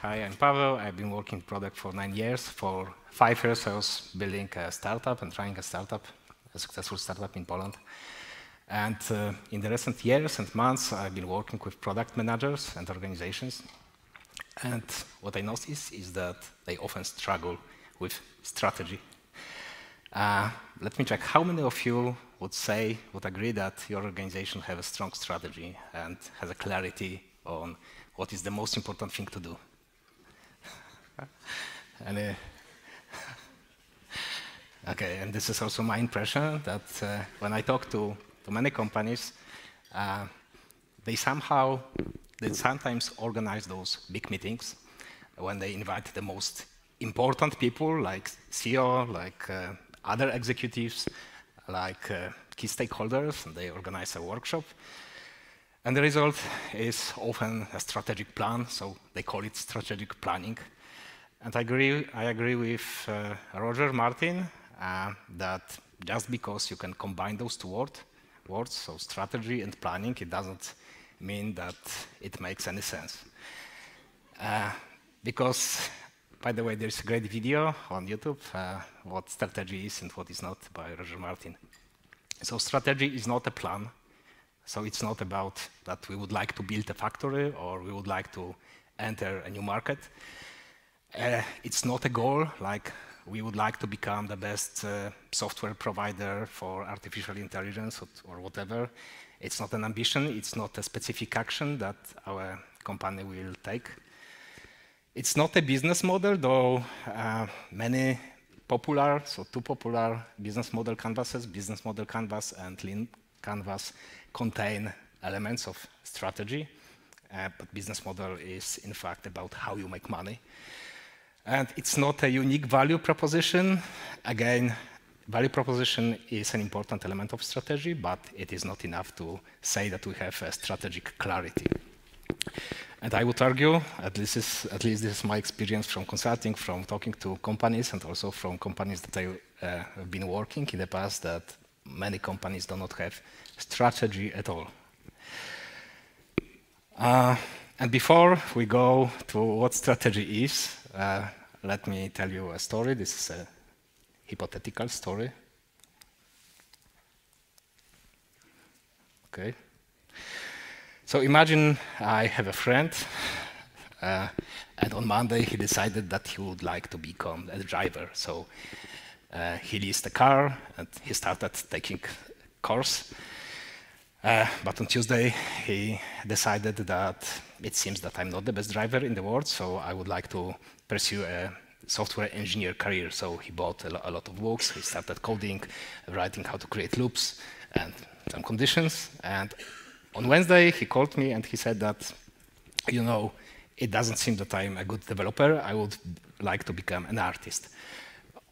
Hi, I'm Paweł. I've been working product for 9 years. For 5 years, I was building a startup and trying a successful startup in Poland. And in the recent years and months, I've been working with product managers and organizations. And what I noticed is that they often struggle with strategy. Let me check. How many of you would agree that your organization has a strong strategy and has a clarity on what is the most important thing to do? Okay, and this is also my impression that when I talk to many companies, they sometimes organize those big meetings when they invite the most important people, like CEO, like other executives, like key stakeholders, and they organize a workshop. And the result is often a strategic plan, so they call it strategic planning. And I agree with Roger Martin that just because you can combine those two words, so strategy and planning, it doesn't mean that it makes any sense. Because, by the way, there's a great video on YouTube, what strategy is and what is not, by Roger Martin. So strategy is not a plan. So it's not about that we would like to build a factory or we would like to enter a new market. It's not a goal, like we would like to become the best software provider for artificial intelligence or whatever. It's not an ambition. It's not a specific action that our company will take. It's not a business model, though many popular, so two popular business model canvases, Business Model Canvas and Lean Canvas, contain elements of strategy. But business model is, in fact, about how you make money. And it's not a unique value proposition. Again, value proposition is an important element of strategy, but it is not enough to say that we have a strategic clarity. And I would argue, at least this is my experience from consulting, from talking to companies, and also from companies that I have been working in the past, that many companies do not have strategy at all. And before we go to what strategy is, let me tell you a story. This is a hypothetical story. Okay. So imagine I have a friend, and on Monday he decided that he would like to become a driver. So he leased a car and he started taking course. But on Tuesday, he decided that it seems that I'm not the best driver in the world, so I would like to pursue a software engineer career. So he bought a lot of books, he started coding, writing how to create loops and some conditions. And on Wednesday, he called me and he said that, you know, it doesn't seem that I'm a good developer. I would like to become an artist.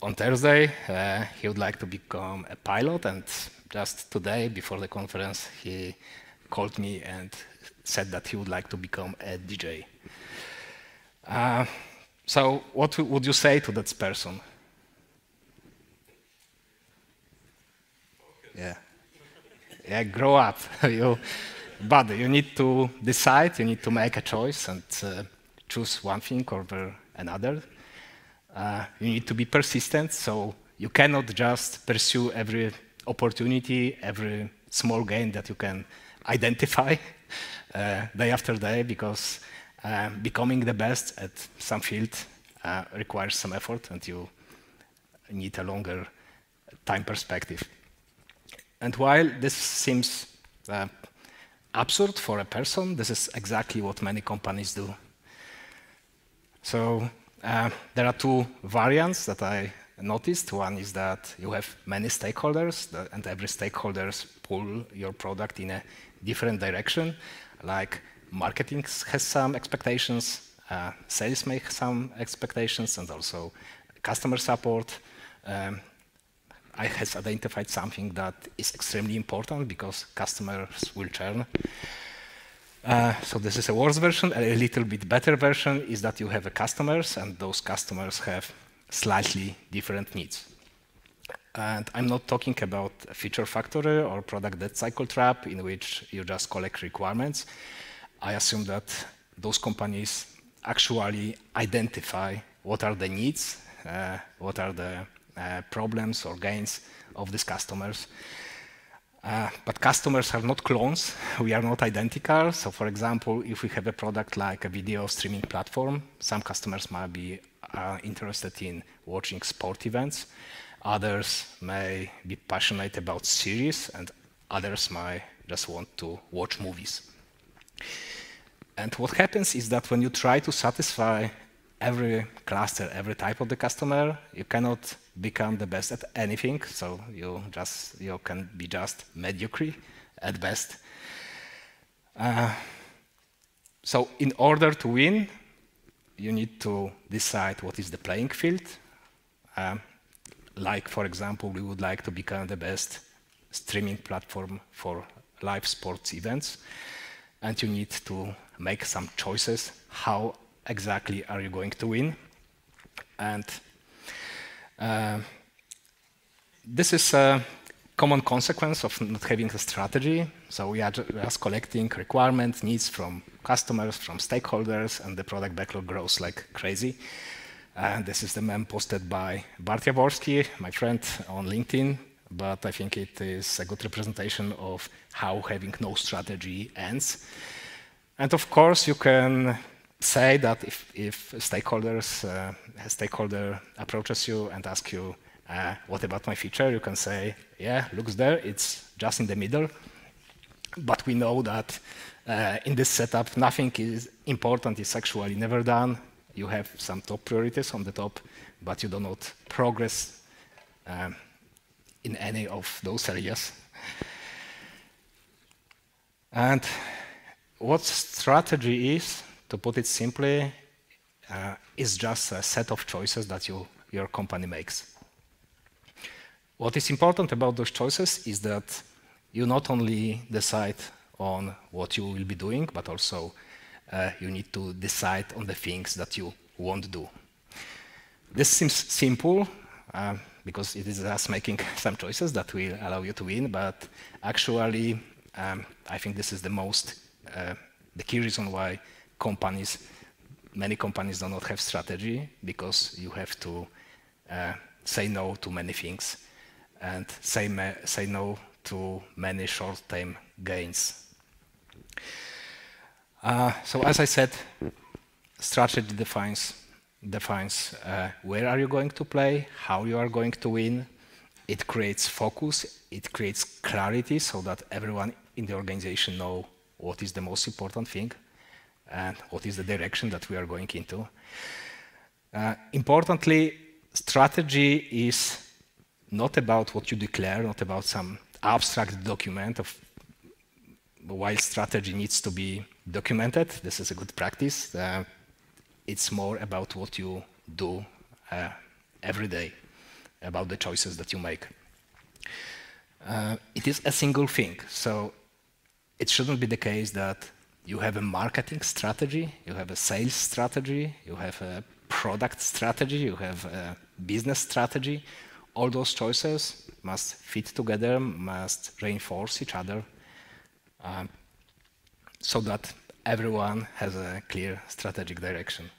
On Thursday, he would like to become a pilot, and just today, before the conference, he called me and said that he would like to become a DJ. So what would you say to that person? Yeah, grow up. But you need to decide, you need to make a choice and choose one thing over another. You need to be persistent, so you cannot just pursue every opportunity, every small gain that you can identify day after day, because becoming the best at some field requires some effort, and you need a longer time perspective. And while this seems absurd for a person, this is exactly what many companies do. So there are two variants that I noticed. One is that you have many stakeholders, and every stakeholder pull your product in a different direction. Like marketing has some expectations, sales make some expectations, and also customer support. I have identified something that is extremely important because customers will churn. So this is a worse version. A little bit better version is that you have customers, and those customers have slightly different needs. And I'm not talking about a feature factory or product dead cycle trap in which you just collect requirements. I assume that those companies actually identify what are the needs, what are the problems or gains of these customers. But customers are not clones. We are not identical. So for example, if we have a product like a video streaming platform, some customers might be interested in watching sport events. Others may be passionate about series, and others might just want to watch movies. And what happens is that when you try to satisfy every cluster, every type of the customer, you cannot become the best at anything. So you can be just mediocre at best. So in order to win, you need to decide what is the playing field. Like, for example, we would like to become the best streaming platform for live sports events. And you need to make some choices. How exactly are you going to win? And this is a common consequence of not having a strategy. So we are just collecting requirements, needs from customers, from stakeholders, and the product backlog grows like crazy. And this is the meme posted by Bart Jaworski, my friend, on LinkedIn. But I think it is a good representation of how having no strategy ends. And of course, you can say that if a stakeholder approaches you and asks you, what about my feature? You can say, yeah, looks there, it's just in the middle. But we know that in this setup, nothing is important, is actually never done. You have some top priorities on the top, but you do not progress in any of those areas. And what strategy is, to put it simply, is just a set of choices that your company makes. What is important about those choices is that you not only decide on what you will be doing, but also you need to decide on the things that you won't do. This seems simple, because it is us making some choices that will allow you to win, but actually, I think this is the key reason why many companies do not have strategy, because you have to say no to many things and say no to many short-term gains. So as I said, strategy defines where are you going to play, how you are going to win. It creates focus, it creates clarity so that everyone in the organization know what is the most important thing and what is the direction that we are going into. Importantly, strategy is not about what you declare, not about some abstract document of while strategy needs to be documented. This is a good practice. It's more about what you do every day, about the choices that you make. It is a single thing, so it shouldn't be the case that you have a marketing strategy, you have a sales strategy, you have a product strategy, you have a business strategy. All those choices must fit together, must reinforce each other, so that everyone has a clear strategic direction.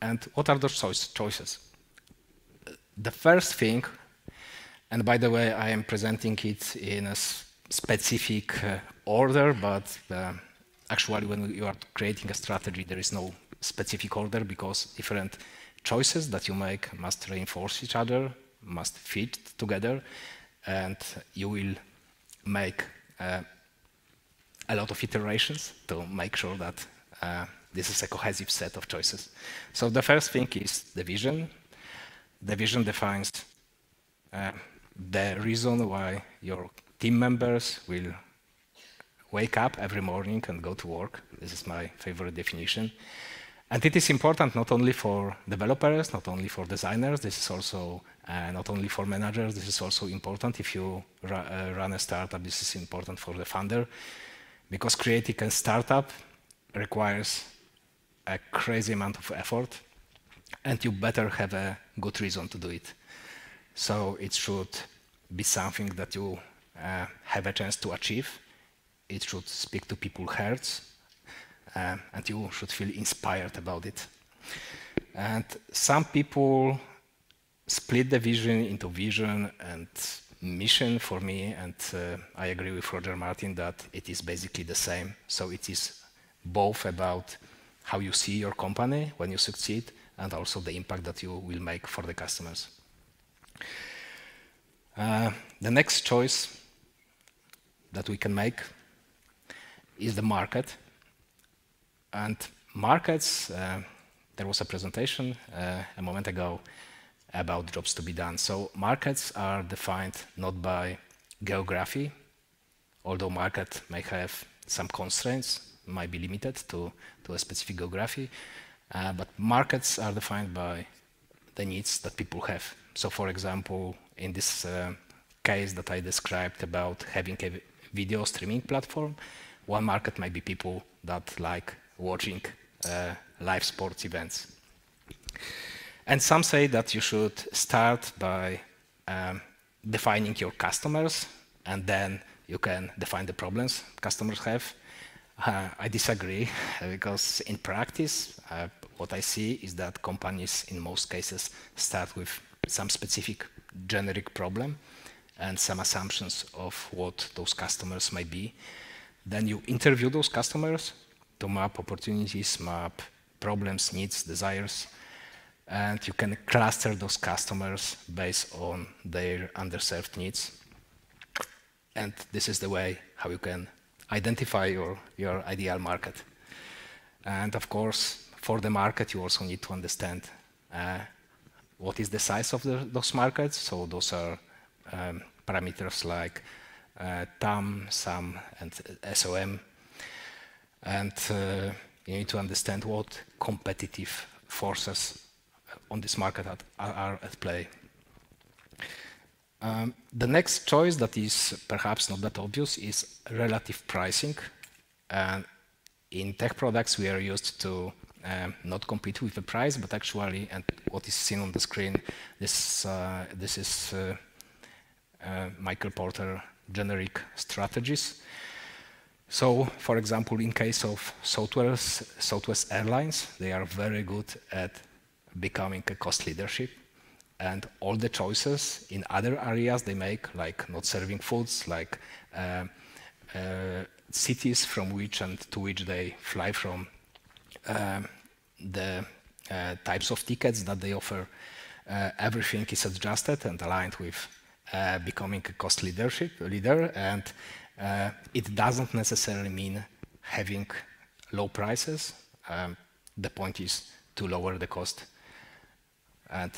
And what are those choices? The first thing, and by the way, I am presenting it in a specific order, but actually when you are creating a strategy, there is no specific order, because different choices that you make must reinforce each other, must fit together, and you will make a lot of iterations to make sure that this is a cohesive set of choices. So the first thing is the vision. The vision defines the reason why your team members will wake up every morning and go to work. This is my favorite definition. And it is important not only for developers, not only for designers, this is also not only for managers, this is also important if you run a startup, this is important for the founder, because creating a startup requires a crazy amount of effort, and you better have a good reason to do it. So it should be something that you have a chance to achieve. It should speak to people's hearts. and you should feel inspired about it. And some people split the vision into vision and mission for me, and I agree with Roger Martin that it is basically the same. So it is both about how you see your company when you succeed and also the impact that you will make for the customers. The next choice that we can make is the market. And markets, there was a presentation a moment ago about jobs to be done. So markets are defined not by geography, although market may have some constraints, might be limited to a specific geography, but markets are defined by the needs that people have. So for example, in this case that I described about having a video streaming platform, one market might be people that like watching live sports events. And some say that you should start by defining your customers, and then you can define the problems customers have. I disagree, because in practice, what I see is that companies in most cases start with some specific generic problem and some assumptions of what those customers might be. Then you interview those customers to map opportunities, map problems, needs, desires, and you can cluster those customers based on their underserved needs. And this is the way how you can identify your ideal market. And of course, for the market, you also need to understand what is the size of those markets. So those are parameters like TAM, SAM, and SOM. And you need to understand what competitive forces on this market are at play. The next choice that is perhaps not that obvious is relative pricing. In tech products, we are used to not compete with the price, but actually, and what is seen on the screen, this is Michael Porter generic strategies. So, for example, in case of Southwest Airlines, they are very good at becoming a cost leadership, and all the choices in other areas they make, like not serving foods, like cities from which and to which they fly from, the types of tickets that they offer, everything is adjusted and aligned with becoming a cost leader, and it doesn't necessarily mean having low prices. The point is to lower the cost. And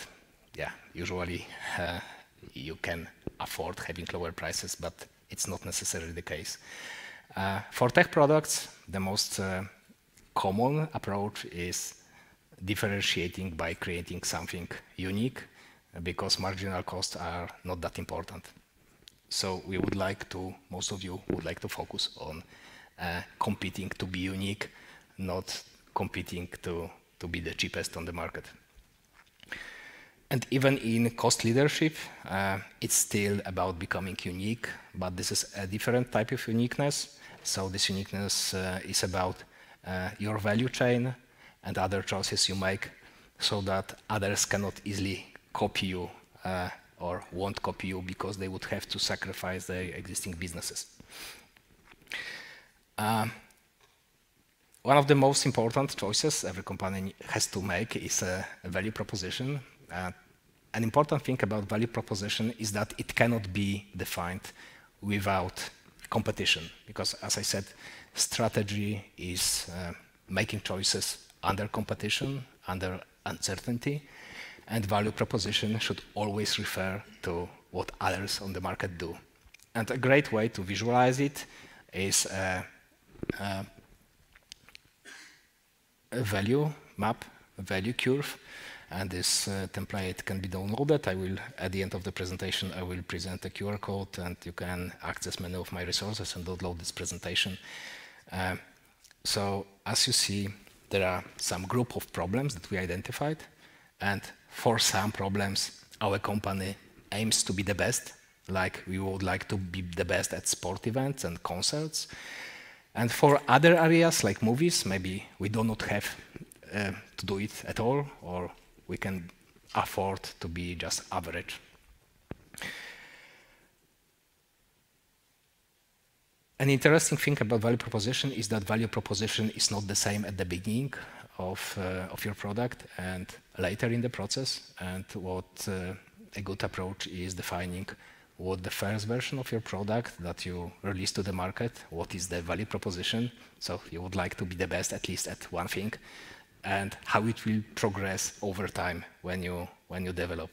yeah, usually you can afford having lower prices, but it's not necessarily the case. For tech products, the most common approach is differentiating by creating something unique, because marginal costs are not that important. So we would like to, most of you would like to focus on competing to be unique, not competing to be the cheapest on the market. And even in cost leadership, it's still about becoming unique, but this is a different type of uniqueness. So this uniqueness is about your value chain and other choices you make, so that others cannot easily copy you or won't copy you, because they would have to sacrifice their existing businesses. One of the most important choices every company has to make is a value proposition. An important thing about value proposition is that it cannot be defined without competition, because, as I said, strategy is making choices under competition, under uncertainty, and value proposition should always refer to what others on the market do. And a great way to visualize it is a value map, a value curve, and this template can be downloaded. I will, at the end of the presentation, I will present a QR code, and you can access many of my resources and download this presentation. So, as you see, there are some group of problems that we identified, and for some problems, our company aims to be the best, like we would like to be the best at sport events and concerts. And for other areas like movies, maybe we do not have to do it at all, or we can afford to be just average. An interesting thing about value proposition is that value proposition is not the same at the beginning of your product and later in the process. And what a good approach is defining what the first version of your product that you release to the market, what is the value proposition. So you would like to be the best at least at one thing, and how it will progress over time when you develop.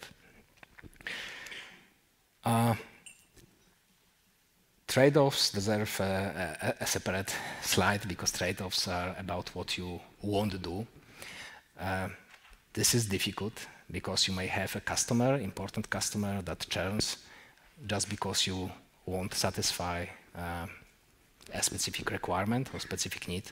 Trade-offs deserve a separate slide, because trade-offs are about what you want to do. This is difficult because you may have a customer, important customer, that churns just because you won't satisfy a specific requirement or specific need.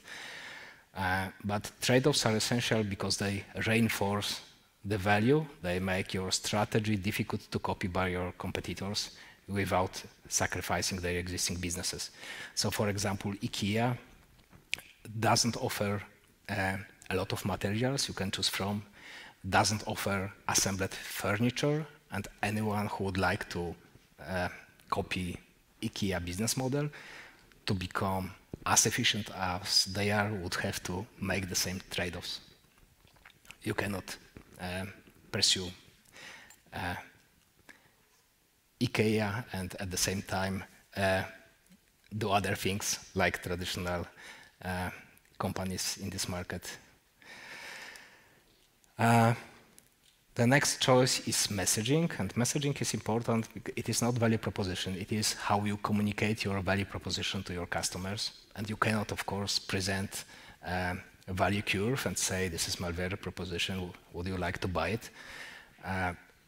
But trade-offs are essential because they reinforce the value. They make your strategy difficult to copy by your competitors without sacrificing their existing businesses. So, for example, IKEA doesn't offer a lot of materials you can choose from, doesn't offer assembled furniture, and anyone who would like to copy IKEA business model to become as efficient as they are would have to make the same trade-offs. You cannot pursue IKEA and at the same time do other things like traditional companies in this market. The next choice is messaging, and messaging is important. It is not value proposition, it is how you communicate your value proposition to your customers. And you cannot, of course, present a value curve and say, this is my value proposition, would you like to buy it?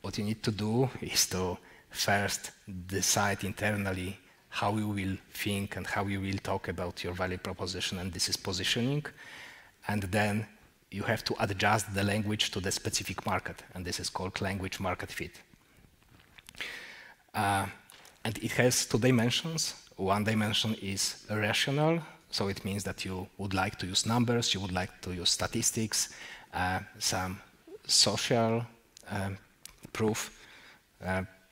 What you need to do is to first decide internally how you will think and how you will talk about your value proposition, and this is positioning. And then you have to adjust the language to the specific market, and this is called language market fit. And it has two dimensions. One dimension is rational, so it means that you would like to use numbers, you would like to use statistics, some social proof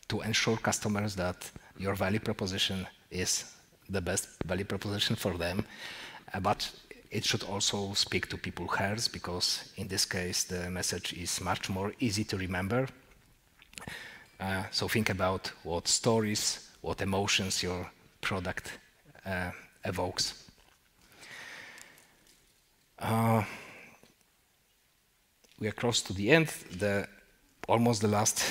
to ensure customers that your value proposition is the best value proposition for them. But it should also speak to people's hearts, because in this case the message is much more easy to remember. So think about what stories, what emotions your product evokes. We are close to the end. Almost the last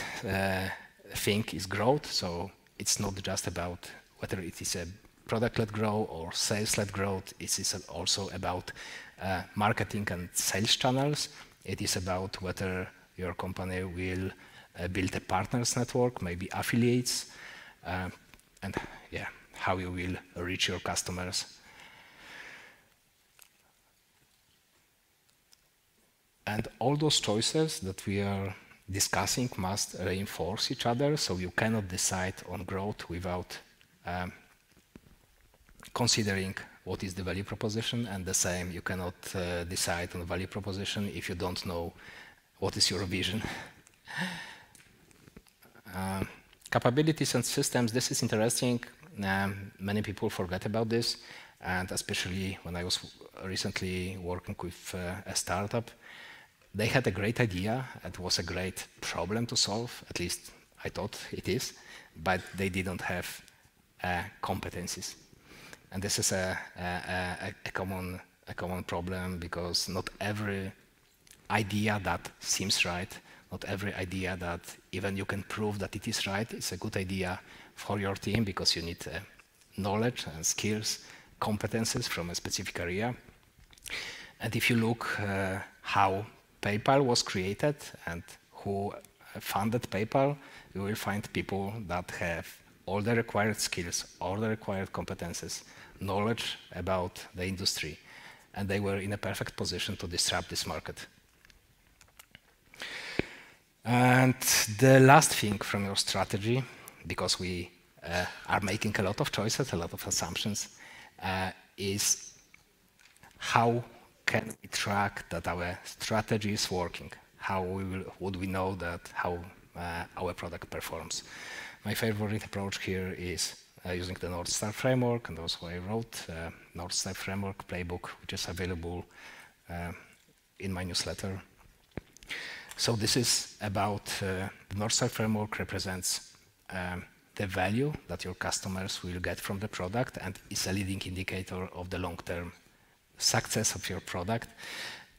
thing is growth. So it's not just about whether it is a product-led growth or sales-led growth. It is also about marketing and sales channels. It is about whether your company will build a partners network, maybe affiliates, and yeah, how you will reach your customers. And all those choices that we are discussing must reinforce each other, so you cannot decide on growth without considering what is the value proposition, and the same, you cannot decide on value proposition if you don't know what is your vision. Capabilities and systems, this is interesting. Many people forget about this, and especially when I was recently working with a startup, they had a great idea. It was a great problem to solve, at least I thought it is, but they didn't have competencies. And this is a common problem, because not every idea that seems right, not every idea that even you can prove that it is right, is a good idea for your team, because you need knowledge and skills, competences from a specific area. And if you look how PayPal was created and who funded PayPal, you will find people that have all the required skills, all the required competences, knowledge about the industry, and they were in a perfect position to disrupt this market. And the last thing from your strategy, because we are making a lot of choices, a lot of assumptions, is how can we track that our strategy is working? How would we know that how our product performs? My favorite approach here is using the North Star framework, and also I wrote North Star framework playbook, which is available in my newsletter. So this is about the North Star framework represents the value that your customers will get from the product and is a leading indicator of the long-term success of your product.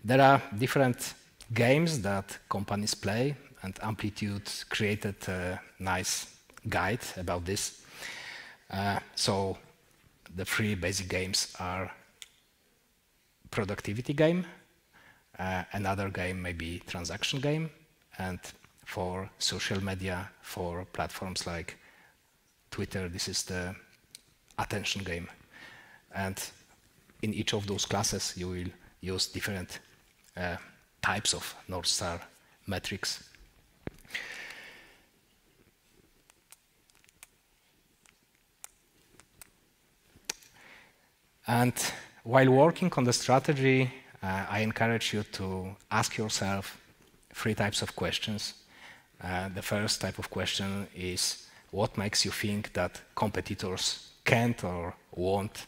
There are different games that companies play, and Amplitude created a nice guide about this. So the three basic games are productivity game, another game may be transaction game, and for social media, for platforms like Twitter, this is the attention game. And in each of those classes, you will use different types of North Star metrics. And while working on the strategy, I encourage you to ask yourself three types of questions. The first type of question is, what makes you think that competitors can't or won't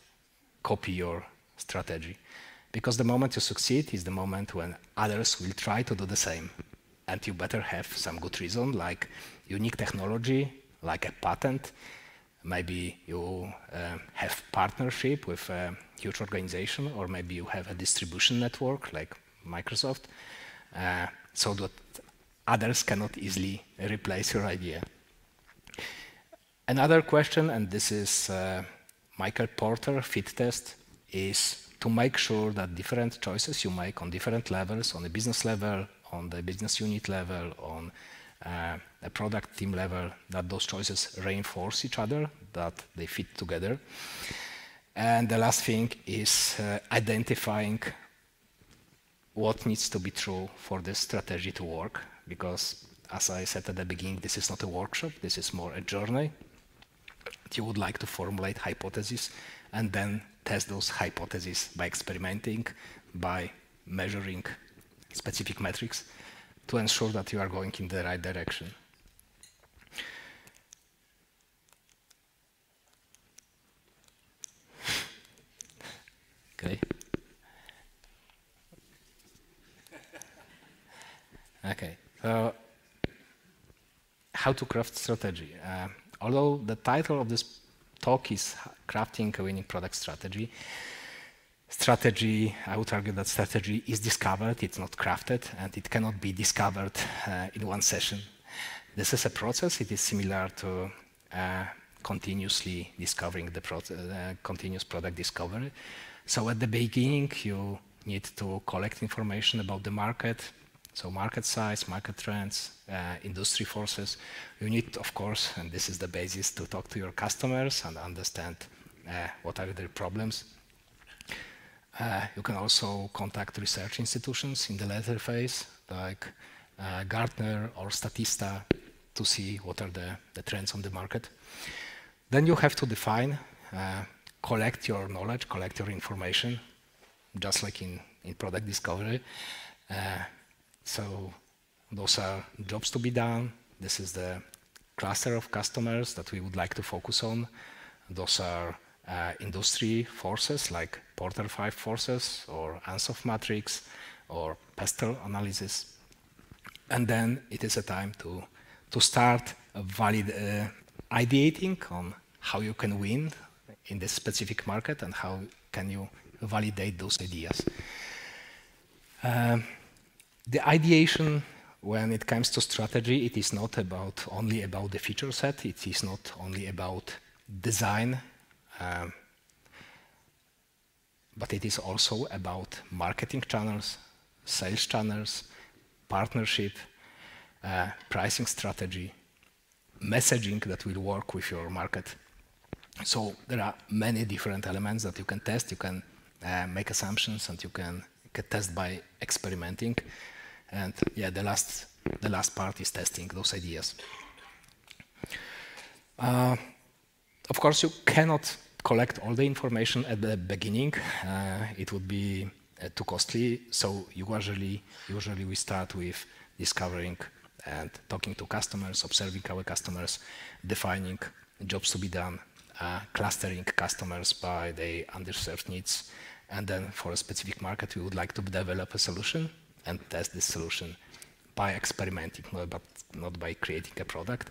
copy your strategy? Because the moment you succeed is the moment when others will try to do the same. And you better have some good reason, like unique technology, like a patent. Maybe you have partnership with a huge organization, or maybe you have a distribution network like Microsoft, so that others cannot easily replace your idea. Another question, and this is Michael Porter fit test, is to make sure that different choices you make on different levels, on the business level, on the business unit level, on a product team level, that those choices reinforce each other, that they fit together. And the last thing is identifying what needs to be true for this strategy to work, because as I said at the beginning, this is not a workshop, this is more a journey. You would like to formulate hypotheses and then test those hypotheses by experimenting, by measuring specific metrics to ensure that you are going in the right direction. Okay. Okay. So, how to craft strategy? Although the title of this talk is Crafting a Winning Product Strategy, I would argue that strategy is discovered, it's not crafted, and it cannot be discovered in one session. This is a process. It is similar to continuously discovering the continuous product discovery. So at the beginning, you need to collect information about the market, so market size, market trends, industry forces. You need, of course, and this is the basis, to talk to your customers and understand what are their problems. You can also contact research institutions in the later phase, like Gartner or Statista, to see what are the trends on the market. Then you have to define, collect your knowledge, collect your information, just like in product discovery. So those are jobs to be done. This is the cluster of customers that we would like to focus on. Those are industry forces like Porter 5 forces or Ansoff matrix or pestle analysis. And then it is a time to start ideating on how you can win in this specific market and how can you validate those ideas. The ideation, when it comes to strategy, it is not only about the feature set, it is not only about design, but it is also about marketing channels, sales channels, partnership, pricing strategy, messaging that will work with your market. So there are many different elements that you can test. You can make assumptions, and you can test by experimenting. And yeah, the last part is testing those ideas. Of course, you cannot collect all the information at the beginning, it would be too costly. So usually we start with discovering and talking to customers, observing our customers, defining jobs to be done, clustering customers by their underserved needs, and then for a specific market, we would like to develop a solution and test this solution by experimenting, but not by creating a product.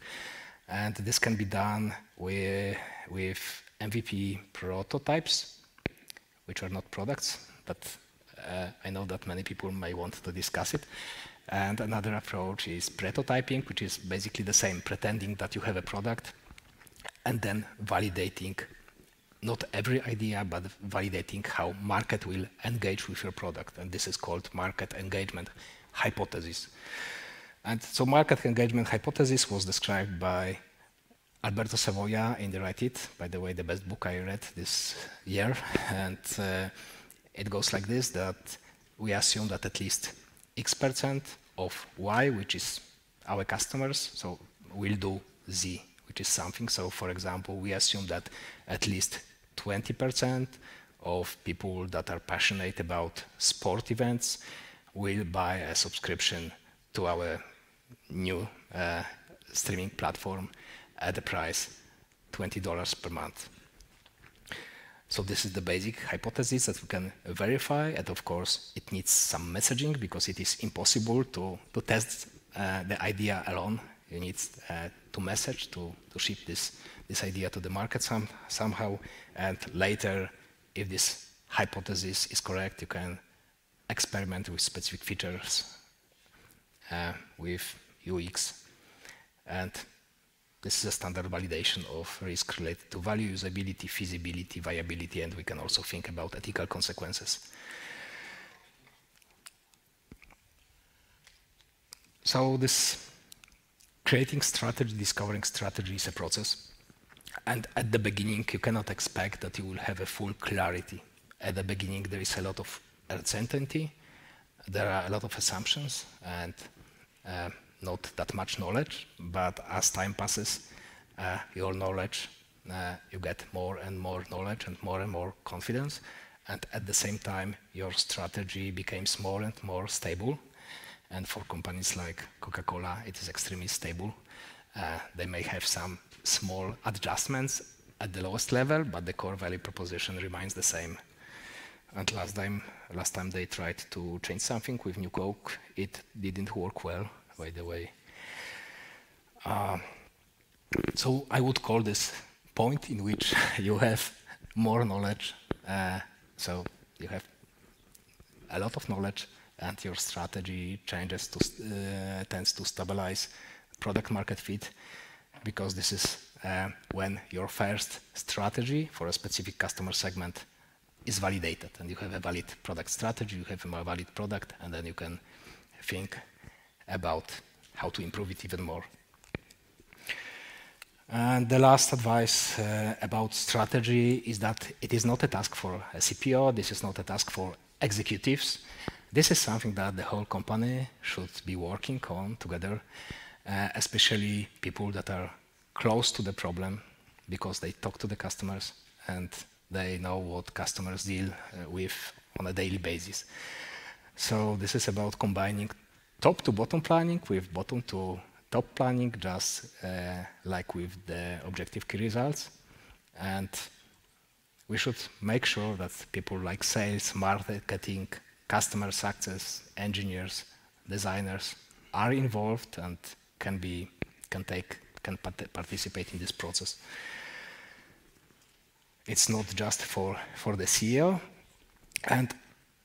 And this can be done with MVP prototypes, which are not products, but I know that many people may want to discuss it. And another approach is prototyping, which is basically the same, pretending that you have a product and then validating not every idea, but validating how market will engage with your product. And this is called market engagement hypothesis. And so market engagement hypothesis was described by Alberto Savoia in the Write It, by the way, the best book I read this year. And it goes like this, that we assume that at least X% of Y, which is our customers, so will do Z, which is something. So for example, we assume that at least 20% of people that are passionate about sport events will buy a subscription to our new streaming platform at the price $20 per month. So this is the basic hypothesis that we can verify, and of course it needs some messaging because it is impossible to test the idea alone. You need to message, to ship this idea to the market somehow, and later, if this hypothesis is correct, you can experiment with specific features with UX, and this is a standard validation of risk related to value, usability, feasibility, viability, and we can also think about ethical consequences. So this creating strategy, discovering strategy is a process. And at the beginning, you cannot expect that you will have a full clarity. At the beginning, there is a lot of uncertainty. There are a lot of assumptions and not that much knowledge. But as time passes, your knowledge, you get more and more knowledge and more confidence. And at the same time, your strategy becomes more and more stable. And for companies like Coca-Cola, it is extremely stable. They may have some small adjustments at the lowest level, but the core value proposition remains the same. And last time they tried to change something with New Coke, it didn't work well, by the way. So I would call this point in which you have more knowledge. So you have a lot of knowledge, and your strategy changes tends to stabilize product market fit, because this is when your first strategy for a specific customer segment is validated, and you have a valid product strategy, you have a more valid product, and then you can think about how to improve it even more. And the last advice about strategy is that it is not a task for a CPO, this is not a task for executives. This is something that the whole company should be working on together, especially people that are close to the problem, because they talk to the customers and they know what customers deal with on a daily basis. So this is about combining top to bottom planning with bottom to top planning, just like with the objective key results. And we should make sure that people like sales, marketing, customer success, engineers, designers are involved and can participate in this process. It's not just for the CEO. And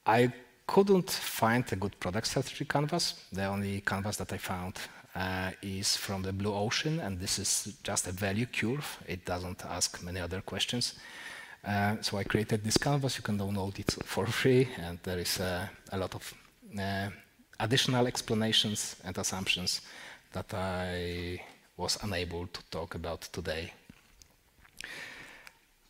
I couldn't find a good product strategy canvas. The only canvas that I found is from the Blue Ocean, and this is just a value curve. It doesn't ask many other questions. So I created this canvas. You can download it for free, and there is a lot of additional explanations and assumptions that I was unable to talk about today.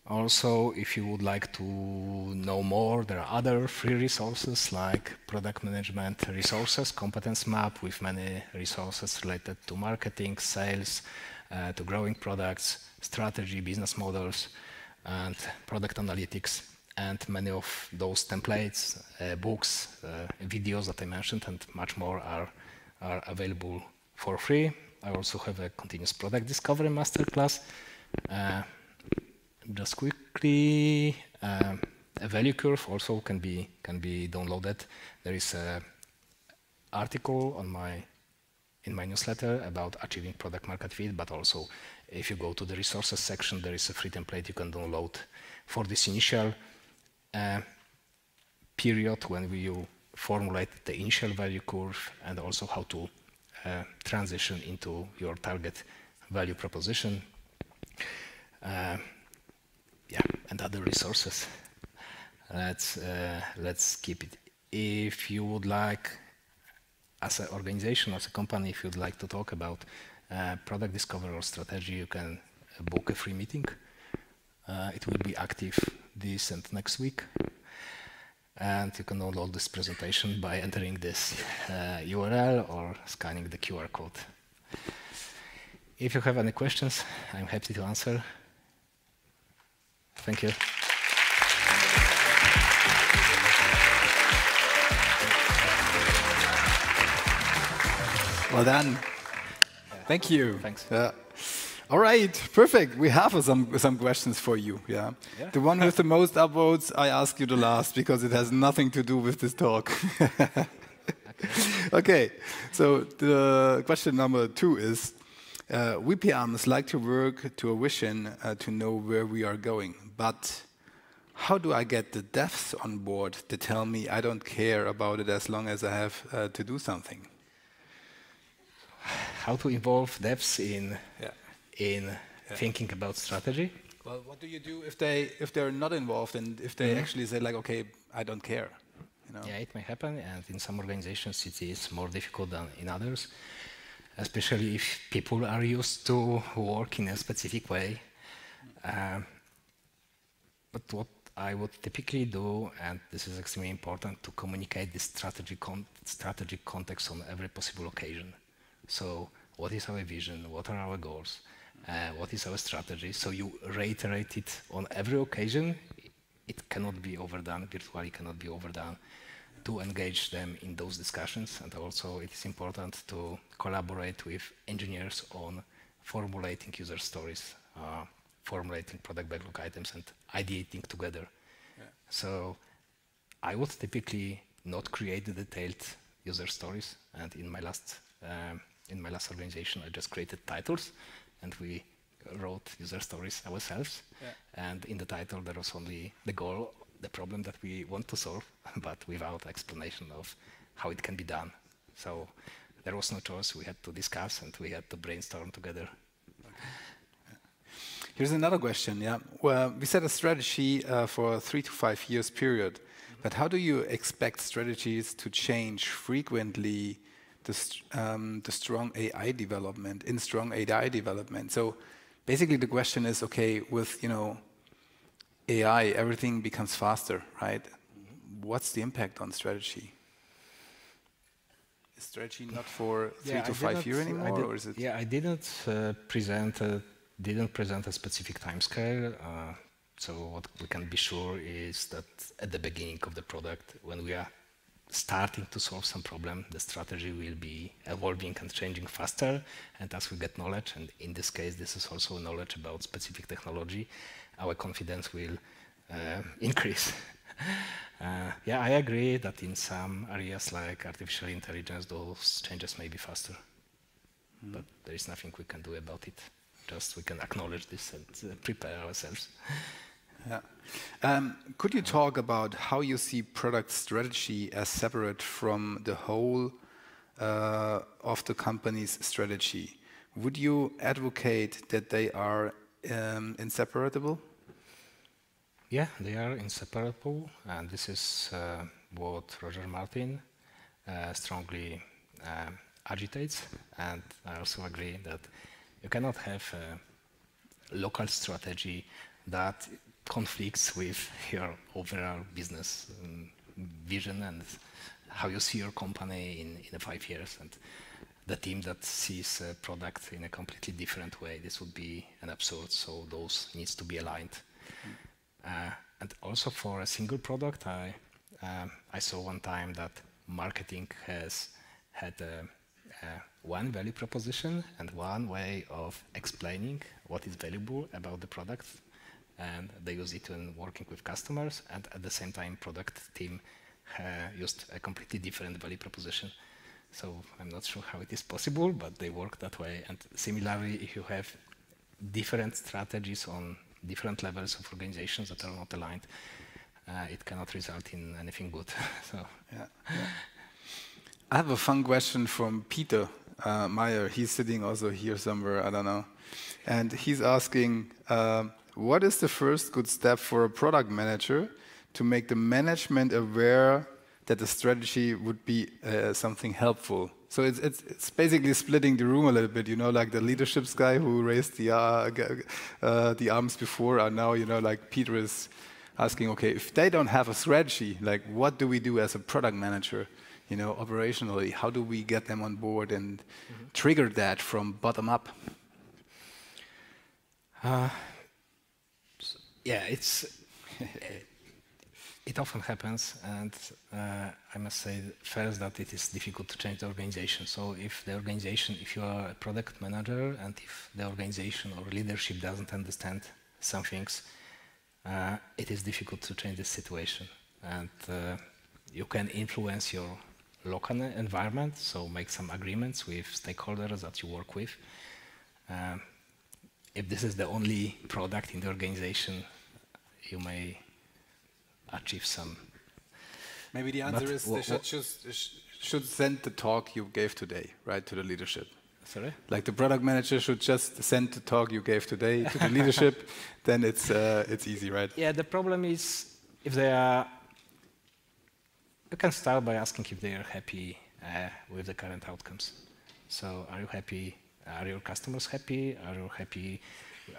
Also, if you would like to know more, there are other free resources like product management resources, competence map with many resources related to marketing, sales, to growing products, strategy, business models. and product analytics. And many of those templates, books, videos that I mentioned, and much more are available for free. I also have a continuous product discovery masterclass. Just quickly, a value curve also can be downloaded. There is an article in my newsletter about achieving product market fit, but also if you go to the resources section, there is a free template you can download for this initial period when you formulate the initial value curve, and also how to transition into your target value proposition. Yeah, and other resources. Let's keep it. If you would like, as an organization, as a company, if you'd like to talk about product discovery or strategy, you can book a free meeting. It will be active this and next week. And you can download this presentation by entering this URL or scanning the QR code. If you have any questions, I'm happy to answer. Thank you. Well done. Thank you. Thanks. All right, perfect. We have some questions for you. Yeah. The one with the most upvotes, I ask you the last because it has nothing to do with this talk. Okay. So the question number 2 is, we PMs like to work to a vision to know where we are going, but how do I get the devs on board to tell me I don't care about it as long as I have to do something? How to involve devs in thinking about strategy? Well, what do you do if they're not involved and if they actually say like, okay, I don't care? You know? Yeah, it may happen, and in some organizations it is more difficult than in others, especially if people are used to work in a specific way. But what I would typically do, and this is extremely important, to communicate the strategic context on every possible occasion. So what is our vision? What are our goals? What is our strategy? So you reiterate it on every occasion. It cannot be overdone, virtually cannot be overdone, to engage them in those discussions. And also it is important to collaborate with engineers on formulating user stories, formulating product backlog items, and ideating together. Yeah. So I would typically not create the detailed user stories. And in my last organization, I just created titles, and we wrote user stories ourselves. Yeah. And in the title, there was only the goal, the problem that we want to solve, but without explanation of how it can be done. So there was no choice. We had to discuss, and we had to brainstorm together. Okay. Yeah. Here's another question. Yeah, well, we set a strategy for a 3 to 5 years period, but how do you expect strategies to change frequently? The strong AI development. So basically the question is, okay, with AI, everything becomes faster, right? What's the impact on strategy? Is strategy not for 3 to 5 years anymore, or is it? Yeah, I didn't present a specific timescale. So what we can be sure is that at the beginning of the product, when we are starting to solve some problem, the strategy will be evolving and changing faster. And as we get knowledge, and in this case, this is also knowledge about specific technology, our confidence will increase. Yeah, I agree that in some areas like artificial intelligence, those changes may be faster. But there is nothing we can do about it. Just we can acknowledge this and prepare ourselves. Yeah. Could you talk about how you see product strategy as separate from the whole of the company's strategy? Would you advocate that they are inseparable? Yeah, they are inseparable, and this is what Roger Martin strongly agitates. And I also agree that you cannot have a local strategy that conflicts with your overall business vision and how you see your company in 5 years, and the team that sees a product in a completely different way. This would be an absurd, so those needs to be aligned. And also for a single product, I saw one time that marketing has had one value proposition and one way of explaining what is valuable about the product, and they use it when working with customers, and at the same time product team used a completely different value proposition. So I'm not sure how it is possible, but they work that way. And similarly, if you have different strategies on different levels of organizations that are not aligned, it cannot result in anything good. So. Yeah. I have a fun question from Peter Meyer. He's sitting also here somewhere, I don't know. And he's asking, what is the first good step for a product manager to make the management aware that the strategy would be something helpful? So it's basically splitting the room a little bit, you know, like the leadership guy who raised the arms before, are now, you know, like Peter is asking, okay, if they don't have a strategy, like what do we do as a product manager, you know, operationally? How do we get them on board and trigger that from bottom up? Yeah, it often happens, and I must say first that it is difficult to change the organization. So if you are a product manager, and if the organization or leadership doesn't understand some things, it is difficult to change the situation. And you can influence your local environment, so make some agreements with stakeholders that you work with. If this is the only product in the organization, you may achieve some. Maybe the answer is they should send the talk you gave today, right, to the leadership. Sorry? Like the product manager should just send the talk you gave today to the leadership, then it's easy, right? Yeah, the problem is if they are, you can start by asking if they are happy with the current outcomes. So are you happy? Are your customers happy? Are you happy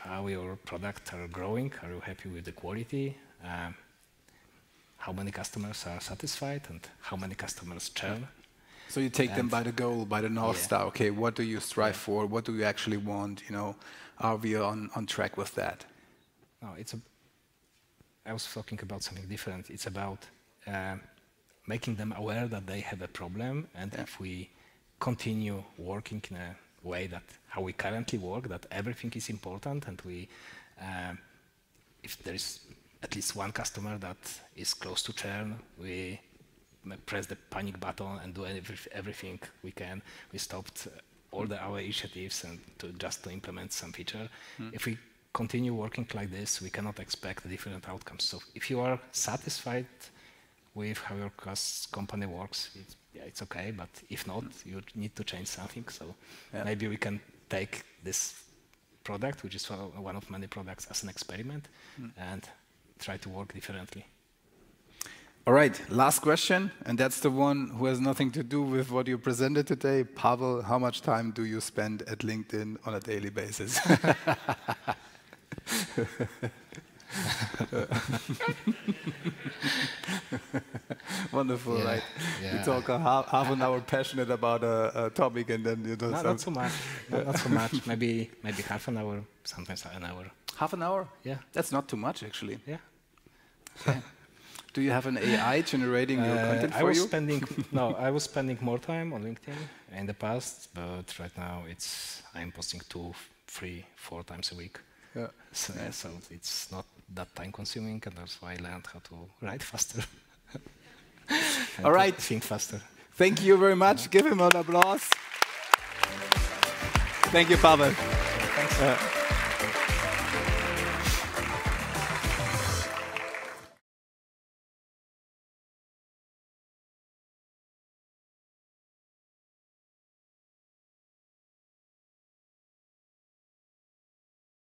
how your products are growing? Are you happy with the quality? How many customers are satisfied and how many customers churn? So you take them by the goal, by the North Star. Okay, what do you strive for? What do you actually want? You know, are we on track with that? No, I was talking about something different. It's about making them aware that they have a problem, and if we continue working in a way that how we currently work, that everything is important, and if there is at least one customer that is close to churn, we press the panic button and do everything we can. We stopped all our initiatives and just to implement some feature. If we continue working like this, we cannot expect different outcomes. So if you are satisfied with how your company works, it's okay. But if not, you need to change something. So maybe we can take this product, which is one of many products, as an experiment and try to work differently. All right, last question, and that's the one who has nothing to do with what you presented today. Paweł, how much time do you spend at LinkedIn on a daily basis? Wonderful, right? Yeah. You talk half an hour passionate about a topic, and then you do not so much. Not so much. Maybe half an hour, sometimes an hour. Half an hour? Yeah. That's not too much, actually. Yeah. Okay. Do you have an AI generating your content for you? I was spending more time on LinkedIn in the past, but right now I'm posting 2, 3, 4 times a week. Yeah. So it's not that time consuming, and also I learned how to write faster. All right. Think faster. Thank you very much. Give him an applause. Thank you, Paweł. Thanks.